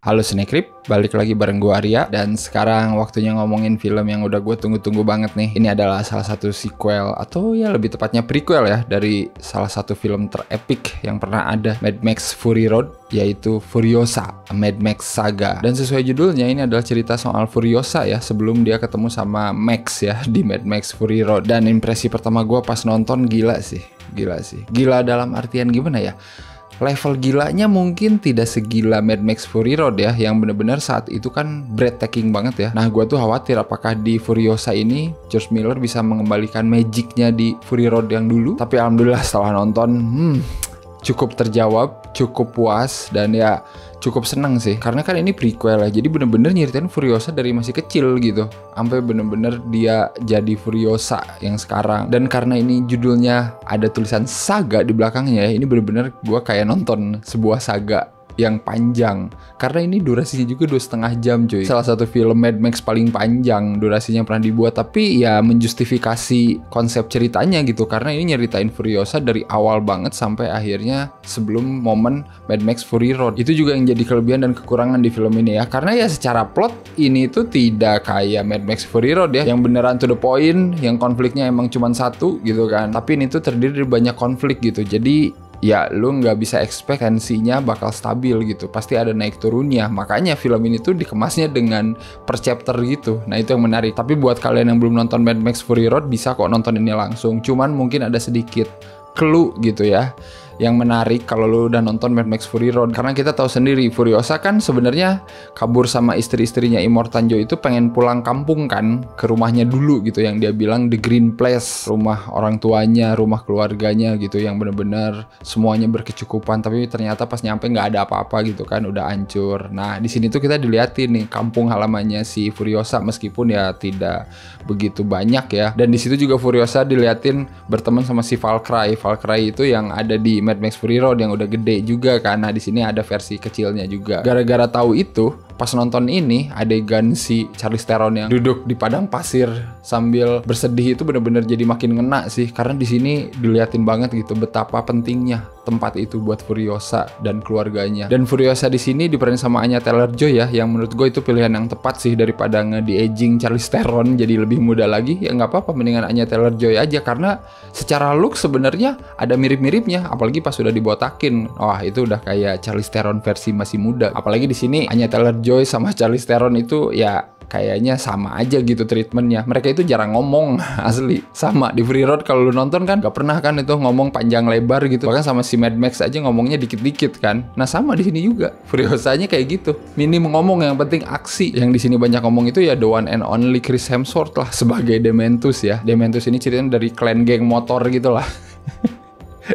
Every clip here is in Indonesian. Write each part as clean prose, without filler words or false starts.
Halo Snekrip, balik lagi bareng gue Arya. Dan sekarang waktunya ngomongin film yang udah gue tunggu-tunggu banget nih. Ini adalah salah satu sequel, atau ya lebih tepatnya prequel ya, dari salah satu film terepik yang pernah ada, Mad Max Fury Road, yaitu Furiosa, A Mad Max Saga. Dan sesuai judulnya, ini adalah cerita soal Furiosa ya, sebelum dia ketemu sama Max ya di Mad Max Fury Road. Dan impresi pertama gue pas nonton gila sih. Gila dalam artian gimana ya? Level gilanya mungkin tidak segila Mad Max Fury Road ya, yang bener-bener saat itu kan breathtaking banget ya. Nah, gue tuh khawatir apakah di Furiosa ini George Miller bisa mengembalikan magicnya di Fury Road yang dulu. Tapi alhamdulillah setelah nonton, cukup terjawab, cukup puas, dan ya cukup seneng sih. Karena kan ini prequel ya, jadi bener-bener nyeritain Furiosa dari masih kecil gitu, sampai bener-bener dia jadi Furiosa yang sekarang. Dan karena ini judulnya ada tulisan saga di belakangnya ya, ini bener-bener gue kayak nonton sebuah saga yang panjang, karena ini durasinya juga 2,5 jam cuy. Salah satu film Mad Max paling panjang durasinya pernah dibuat, tapi ya menjustifikasi konsep ceritanya gitu, karena ini nyeritain Furiosa dari awal banget sampai akhirnya sebelum momen Mad Max Fury Road. Itu juga yang jadi kelebihan dan kekurangan di film ini ya, karena ya secara plot ini tuh tidak kayak Mad Max Fury Road ya, yang beneran to the point, yang konfliknya emang cuma satu gitu kan. Tapi ini tuh terdiri dari banyak konflik gitu, jadi ya lu nggak bisa expect tensinya bakal stabil gitu, pasti ada naik turunnya. Makanya film ini tuh dikemasnya dengan per chapter gitu. Nah itu yang menarik. Tapi buat kalian yang belum nonton Mad Max Fury Road, bisa kok nonton ini langsung. Cuman mungkin ada sedikit clue gitu ya yang menarik kalau lu udah nonton Mad Max Fury Road. Karena kita tahu sendiri Furiosa kan sebenarnya kabur sama istri-istrinya Immortan Joe itu, pengen pulang kampung kan, ke rumahnya dulu gitu, yang dia bilang The Green Place, rumah orang tuanya, rumah keluarganya gitu, yang bener-bener semuanya berkecukupan. Tapi ternyata pas nyampe nggak ada apa-apa gitu kan, udah hancur. Nah di sini tuh kita diliatin nih kampung halamannya si Furiosa, meskipun ya tidak begitu banyak ya. Dan di situ juga Furiosa diliatin berteman sama si Valkyrie itu yang ada di Mad Max Fury Road yang udah gede juga kan. Nah di sini ada versi kecilnya juga. Gara-gara tahu itu, pas nonton ini adegan si Charlize Theron yang duduk di padang pasir sambil bersedih itu bener-bener jadi makin ngena sih, karena di sini diliatin banget gitu betapa pentingnya tempat itu buat Furiosa dan keluarganya. Dan Furiosa di sini diperanin sama Anya Taylor-Joy ya, yang menurut gue itu pilihan yang tepat sih, daripada nge-de-aging Charlize Theron jadi lebih muda lagi. Ya nggak apa-apa, mendingan Anya Taylor-Joy aja, karena secara look sebenarnya ada mirip-miripnya, apalagi pas udah dibotakin. Wah itu udah kayak Charlize Theron versi masih muda. Apalagi di sini Anya Taylor-Joy sama Charlize Theron itu ya kayaknya sama aja gitu treatmentnya. Mereka itu jarang ngomong asli. Sama di Fury Road kalau lu nonton kan gak pernah kan itu ngomong panjang lebar gitu. Bahkan sama si Mad Max aja ngomongnya dikit-dikit kan. Nah sama di sini juga. Furiosanya kayak gitu. Minim ngomong, yang penting aksi. Yang di sini banyak ngomong itu ya the one and only Chris Hemsworth lah sebagai Dementus ya. Dementus ini ceritanya dari klan geng motor gitu lah.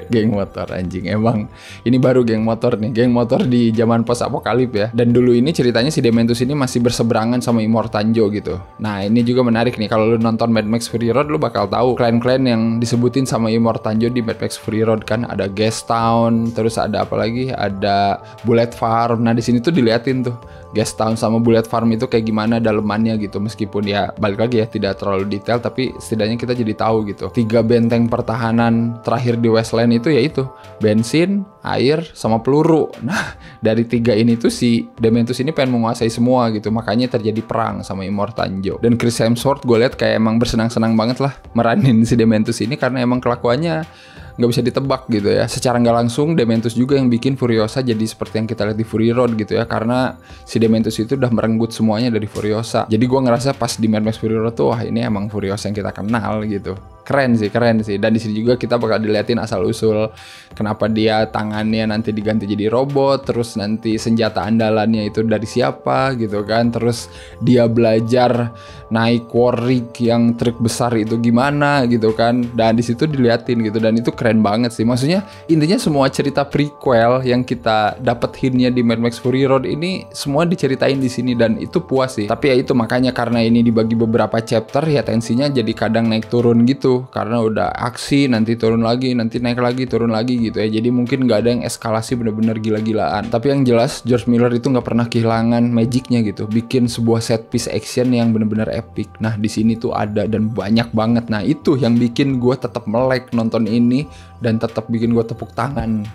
Geng motor anjing, emang ini baru geng motor nih, geng motor di zaman post apokalip ya. Dan dulu ini ceritanya si Dementus ini masih berseberangan sama Immortan Joe gitu. Nah ini juga menarik nih, kalau lu nonton Mad Max Fury Road lu bakal tahu klan-klan yang disebutin sama Immortan Joe di Mad Max Fury Road kan. Ada Gastown, terus ada apa lagi, ada Bullet Farm. Nah di sini tuh diliatin tuh Gastown sama Bullet Farm itu kayak gimana dalemannya gitu. Meskipun ya balik lagi ya tidak terlalu detail, tapi setidaknya kita jadi tahu gitu 3 benteng pertahanan terakhir di Wasteland itu yaitu bensin, air, sama peluru. Nah dari 3 ini tuh si Dementus ini pengen menguasai semua gitu, makanya terjadi perang sama Immortan Joe. Dan Chris Hemsworth gue liat kayak emang bersenang-senang banget lah meranin si Dementus ini, karena emang kelakuannya nggak bisa ditebak gitu ya. Secara nggak langsung Dementus juga yang bikin Furiosa jadi seperti yang kita lihat di Fury Road gitu ya, karena si Dementus itu udah merenggut semuanya dari Furiosa. Jadi gue ngerasa pas di Mad Max Fury Road tuh, wah ini emang Furiosa yang kita kenal gitu. Keren sih. Dan di sini juga kita bakal diliatin asal usul kenapa dia tangannya nanti diganti jadi robot, terus nanti senjata andalannya itu dari siapa gitu kan, terus dia belajar naik Warwick yang truk besar itu gimana gitu kan. Dan di situ diliatin gitu, dan itu keren banget sih. Maksudnya intinya semua cerita prequel yang kita dapat hintnya di Mad Max Fury Road ini semua diceritain di sini, dan itu puas sih. Tapi ya itu makanya karena ini dibagi beberapa chapter ya, tensinya jadi kadang naik turun gitu, karena udah aksi nanti turun lagi, nanti naik lagi turun lagi gitu ya. Jadi mungkin nggak ada yang eskalasi bener-bener gila-gilaan. Tapi yang jelas George Miller itu nggak pernah kehilangan magicnya gitu, bikin sebuah set piece action yang bener-bener epic. Nah di sini tuh ada dan banyak banget. Nah itu yang bikin gue tetap melek nonton ini dan tetap bikin gue tepuk tangan.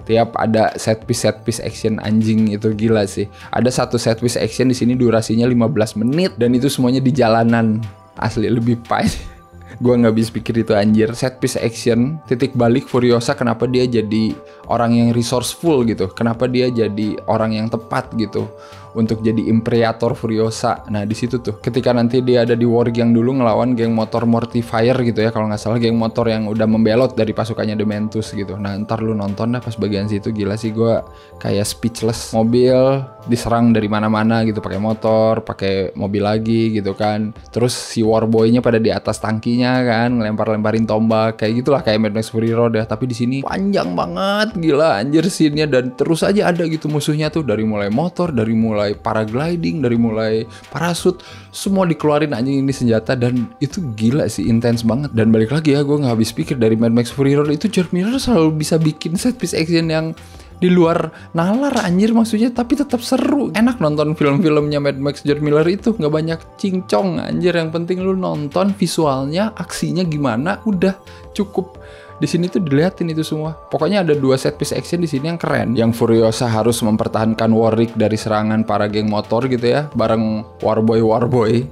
Tiap ada set piece action anjing itu gila sih. Ada satu set piece action di sini durasinya 15 menit dan itu semuanya di jalanan. Asli lebih pas. Gue nggak bisa pikir itu anjir. Set piece action, titik balik Furiosa kenapa dia jadi orang yang resourceful gitu. Kenapa dia jadi orang yang tepat gitu untuk jadi Imperator Furiosa. Nah di situ tuh ketika nanti dia ada di war gang dulu ngelawan geng motor Mortifier gitu ya, kalau nggak salah geng motor yang udah membelot dari pasukannya Dementus gitu. Nah ntar lu nonton dah pas bagian situ, gila sih, gue kayak speechless. Mobil diserang dari mana-mana gitu, pakai motor, pakai mobil lagi gitu kan. Terus si Warboy-nya pada di atas tangkinya kan, ngelempar-lemparin tombak kayak gitulah, kayak Mad Max Fury Road ya. Tapi di sini panjang banget, gila anjir scene-nya, dan terus aja ada gitu musuhnya tuh, dari mulai motor, dari mulai paragliding, dari mulai parasut, semua dikeluarin anjing ini senjata, dan itu gila sih, intens banget. Dan balik lagi ya, gue nggak habis pikir dari Mad Max Fury Road itu George Miller selalu bisa bikin set piece action yang di luar nalar anjir, maksudnya tapi tetap seru. Enak nonton film-filmnya Mad Max George Miller itu, nggak banyak cincong anjir, yang penting lu nonton visualnya, aksinya gimana, udah cukup. Di sini tuh dilihatin itu semua. Pokoknya ada 2 set piece action di sini yang keren. Yang Furiosa harus mempertahankan Warwick dari serangan para geng motor gitu ya, bareng Warboy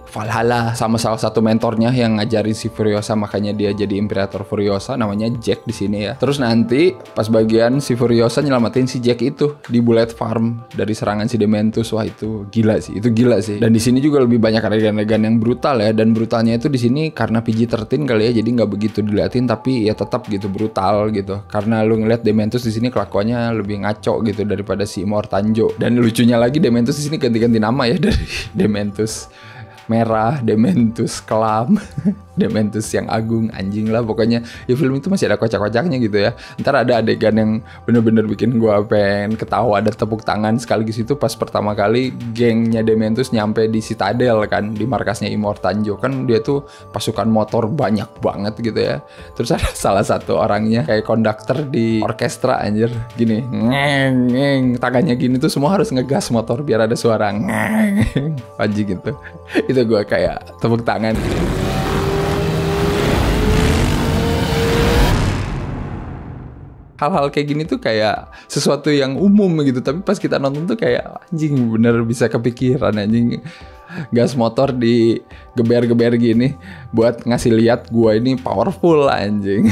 Valhalla sama salah satu mentornya yang ngajarin si Furiosa, makanya dia jadi Imperator Furiosa, namanya Jack di sini ya. Terus nanti pas bagian si Furiosa nyelamatin si Jack itu di Bullet Farm dari serangan si Dementus. Wah itu gila sih, itu gila sih. Dan di sini juga lebih banyak adegan-adegan yang brutal ya, dan brutalnya itu di sini karena PG-13 kali ya, jadi nggak begitu diliatin, tapi ya tetap gitu brutal gitu, karena lu ngeliat Dementus di sini kelakuannya lebih ngaco gitu daripada si Immortanjo. Dan lucunya lagi Dementus di sini ganti-ganti nama ya, dari Dementus merah, Dementus kelam, Dementus yang agung, anjing lah pokoknya. Ya film itu masih ada kocak-kocaknya gitu ya. Ntar ada adegan yang bener-bener bikin gua pengen ketawa dan tepuk tangan sekaligus. Itu pas pertama kali gengnya Dementus nyampe di Citadel kan, di markasnya Immortanjo kan, dia tuh pasukan motor banyak banget gitu ya. Terus ada salah satu orangnya kayak konduktor di orkestra anjir, gini ngeng tangannya gini tuh, semua harus ngegas motor biar ada suara ngeng anjing gitu. Itu gue kayak tepuk tangan. Hal-hal kayak gini tuh kayak sesuatu yang umum gitu, tapi pas kita nonton tuh kayak anjing bener bisa kepikiran anjing. Gas motor di geber-geber gini buat ngasih lihat gue ini powerful anjing.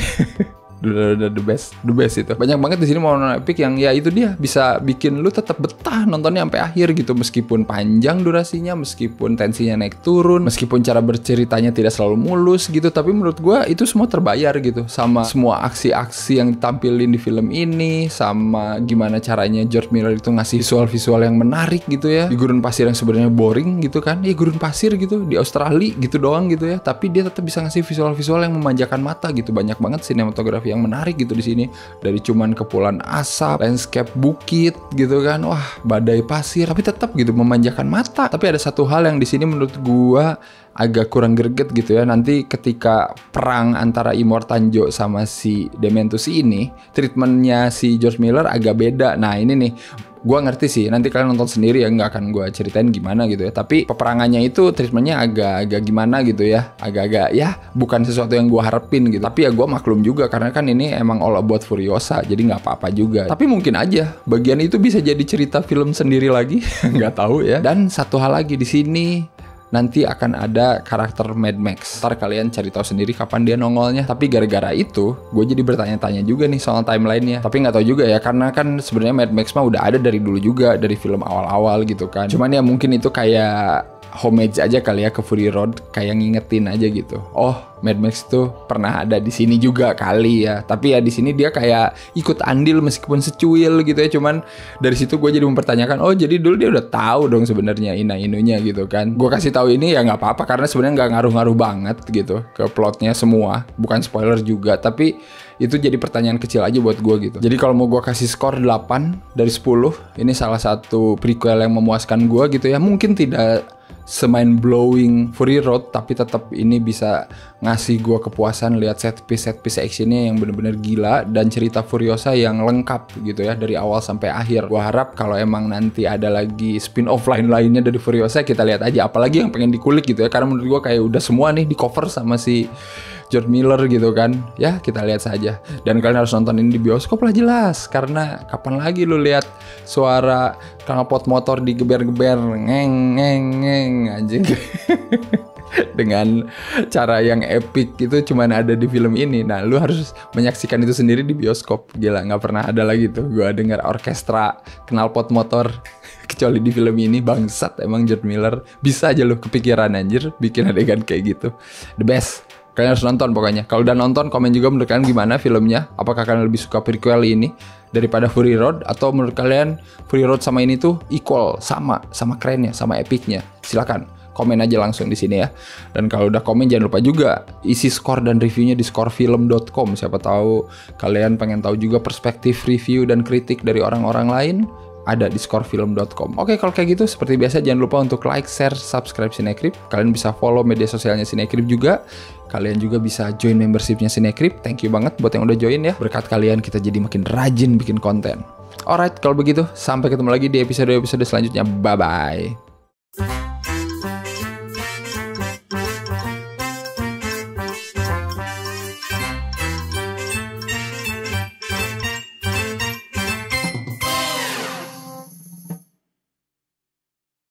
Udah the best itu. Banyak banget di sini momen epic yang ya itu dia bisa bikin lu tetap betah nontonnya sampai akhir gitu, meskipun panjang durasinya, meskipun tensinya naik turun, meskipun cara berceritanya tidak selalu mulus gitu, tapi menurut gua itu semua terbayar gitu sama semua aksi-aksi yang ditampilin di film ini, sama gimana caranya George Miller itu ngasih visual-visual yang menarik gitu ya. Di gurun pasir yang sebenarnya boring gitu kan, ya gurun pasir gitu di Australia gitu doang gitu ya, tapi dia tetap bisa ngasih visual-visual yang memanjakan mata gitu. Banyak banget sinematografi yang menarik gitu di sini, dari cuman kepulan asap, landscape bukit gitu kan, wah badai pasir, tapi tetap gitu memanjakan mata. Tapi ada satu hal yang di sini menurut gua agak kurang greget gitu ya. Nanti ketika perang antara Immortanjo sama si Dementus ini, treatmentnya si George Miller agak beda. Nah ini nih gue ngerti sih, nanti kalian nonton sendiri ya, nggak akan gue ceritain gimana gitu ya. Tapi peperangannya itu treatmentnya agak gimana gitu ya, agak-agak ya bukan sesuatu yang gue harapin gitu. Tapi ya gue maklum juga karena kan ini emang all about Furiosa, jadi nggak apa-apa juga. Tapi mungkin aja bagian itu bisa jadi cerita film sendiri lagi, nggak tahu ya. Dan satu hal lagi di sini, nanti akan ada karakter Mad Max. Ntar kalian cari tahu sendiri kapan dia nongolnya. Tapi gara-gara itu, gue jadi bertanya-tanya juga nih soal timelinenya. Tapi nggak tahu juga ya, karena kan sebenarnya Mad Max mah udah ada dari dulu juga, dari film awal-awal gitu kan. Cuman ya mungkin itu kayak homage aja kali ya ke Fury Road, kayak ngingetin aja gitu. Oh, Mad Max tuh pernah ada di sini juga kali ya. Tapi ya di sini dia kayak ikut andil meskipun secuil gitu ya. Cuman dari situ gue jadi mempertanyakan, oh jadi dulu dia udah tahu dong sebenarnya ina-inunya gitu kan. Gue kasih tahu ini ya nggak apa-apa karena sebenarnya nggak ngaruh-ngaruh banget gitu ke plotnya semua. Bukan spoiler juga, tapi itu jadi pertanyaan kecil aja buat gue gitu. Jadi kalau mau gue kasih skor 8 dari 10, ini salah satu prequel yang memuaskan gue gitu ya. Mungkin tidak semain blowing Fury Road, tapi tetap ini bisa ngasih gue kepuasan lihat set piece actionnya yang bener-bener gila, dan cerita Furiosa yang lengkap gitu ya dari awal sampai akhir. Gue harap kalau emang nanti ada lagi spin-off lainnya dari Furiosa, kita lihat aja, apalagi yang pengen dikulik gitu ya, karena menurut gue kayak udah semua nih di cover sama si George Miller gitu kan. Ya kita lihat saja. Dan kalian harus nonton ini di bioskop lah jelas. Karena kapan lagi lu lihat suara knalpot motor digeber-geber ngeng ngeng ngeng anjing. Dengan cara yang epic itu cuman ada di film ini. Nah lu harus menyaksikan itu sendiri di bioskop. Gila, gak pernah ada lagi tuh gue denger orkestra knalpot motor kecuali di film ini. Bangsat emang George Miller. Bisa aja lu kepikiran anjir bikin adegan kayak gitu. The best. Kalian harus nonton pokoknya. Kalau udah nonton, komen juga menurut kalian gimana filmnya. Apakah kalian lebih suka prequel ini daripada Fury Road, atau menurut kalian Fury Road sama ini tuh equal, sama kerennya, sama epicnya. Silakan komen aja langsung di sini ya. Dan kalau udah komen jangan lupa juga isi skor dan reviewnya di skorfilm.com. Siapa tahu kalian pengen tahu juga perspektif review dan kritik dari orang-orang lain, ada di skorfilm.com. Oke, kalau kayak gitu seperti biasa jangan lupa untuk like, share, subscribe Cinecrip. Kalian bisa follow media sosialnya Cinecrip juga. Kalian juga bisa join membershipnya Cinecrip. Thank you banget buat yang udah join ya. Berkat kalian kita jadi makin rajin bikin konten. Alright, kalau begitu sampai ketemu lagi di episode selanjutnya. Bye-bye.